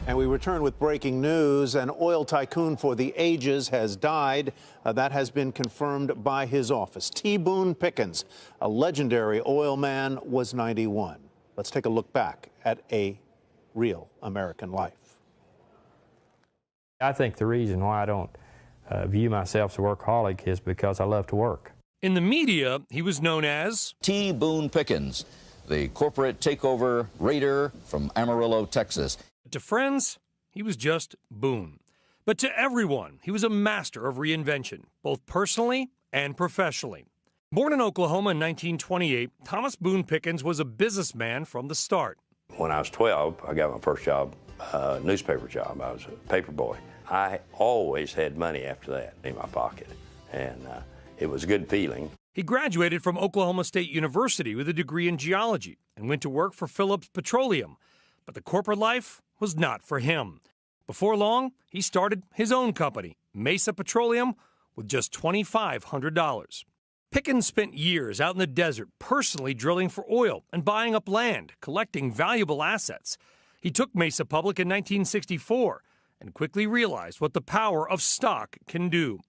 And we return with breaking news. An oil tycoon for the ages has died. That has been confirmed by his office. T Boone Pickens, a legendary oil man, was 91. Let's take a look back at a real American life. I think the reason why I don't view myself as a workaholic is because I love to work. In the media, he was known as T Boone Pickens, the corporate takeover raider from Amarillo, Texas. To friends, he was just Boone. But to everyone, he was a master of reinvention, both personally and professionally. Born in Oklahoma in 1928, Thomas Boone Pickens was a businessman from the start. When I was 12, I got my first job, newspaper job. I was a paper boy. I always had money after that in my pocket, and it was a good feeling. He graduated from Oklahoma State University with a degree in geology and went to work for Phillips Petroleum. But the corporate life was not for him. Before long, he started his own company, Mesa Petroleum, with just $2,500. Pickens spent years out in the desert personally drilling for oil and buying up land, collecting valuable assets. He took Mesa public in 1964 and quickly realized what the power of stock can do.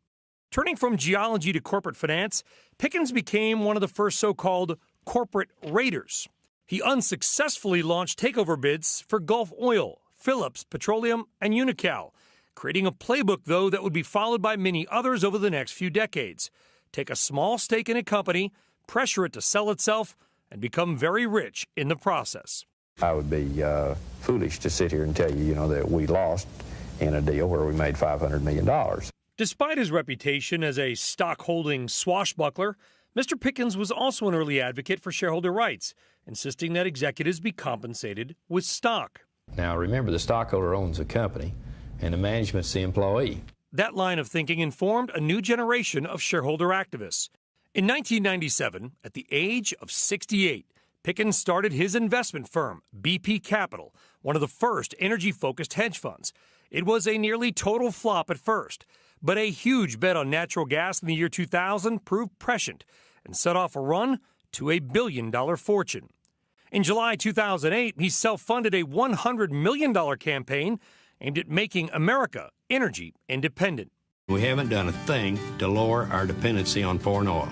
Turning from geology to corporate finance, Pickens became one of the first so-called corporate raiders. He unsuccessfully launched takeover bids for Gulf Oil, Phillips Petroleum, and Unocal, creating a playbook, though, that would be followed by many others over the next few decades. Take a small stake in a company, pressure it to sell itself, and become very rich in the process. I would be foolish to sit here and tell you, that we lost in a deal where we made $500 million. Despite his reputation as a stock-holding swashbuckler, Mr. Pickens was also an early advocate for shareholder rights, insisting that executives be compensated with stock. Now, remember, the stockholder owns the company, and the management's the employee. That line of thinking informed a new generation of shareholder activists. In 1997, at the age of 68, Pickens started his investment firm, BP Capital, one of the first energy-focused hedge funds. It was a nearly total flop at first, but a huge bet on natural gas in the year 2000 proved prescient and set off a run to a billion-dollar fortune. In July 2008, he self-funded a $100 million campaign aimed at making America energy independent. We haven't done a thing to lower our dependency on foreign oil.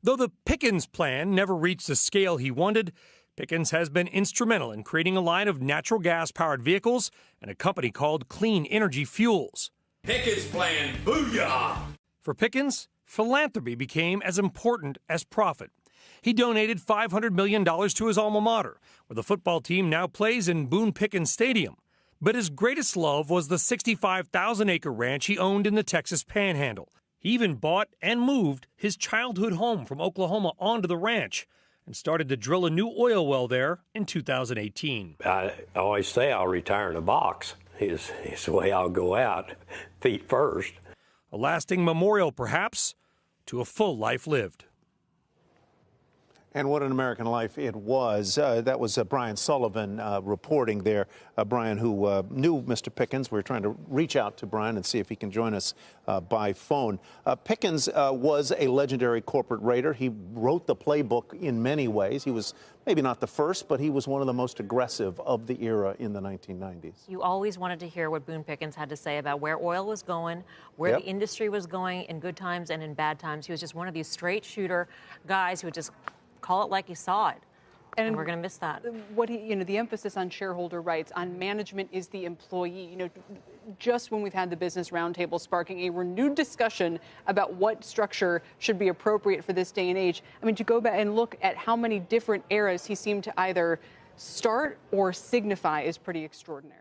Though the Pickens plan never reached the scale he wanted, Pickens has been instrumental in creating a line of natural gas-powered vehicles and a company called Clean Energy Fuels. Pickens plan, booyah! For Pickens, philanthropy became as important as profit. He donated $500 million to his alma mater, where the football team now plays in Boone Pickens Stadium. But his greatest love was the 65,000-acre ranch he owned in the Texas Panhandle. He even bought and moved his childhood home from Oklahoma onto the ranch and started to drill a new oil well there in 2018. I always say I'll retire in a box. Is the way I'll go out, feet first. A lasting memorial, perhaps, to a full life lived. And what an American life it was. That was Brian Sullivan reporting there. Brian, who knew Mr. Pickens. We're trying to reach out to Brian and see if he can join us by phone. Pickens was a legendary corporate raider. He wrote the playbook in many ways. He was maybe not the first, but he was one of the most aggressive of the era in the 1990s. You always wanted to hear what Boone Pickens had to say about where oil was going, where the industry was going in good times and in bad times. He was just one of these straight shooter guys who would just call it like he saw it. And we're going to miss that. What the emphasis on shareholder rights, on management is the employee. Just when we've had the business roundtable sparking a renewed discussion about what structure should be appropriate for this day and age. I mean, to go back and look at how many different eras he seemed to either start or signify is pretty extraordinary.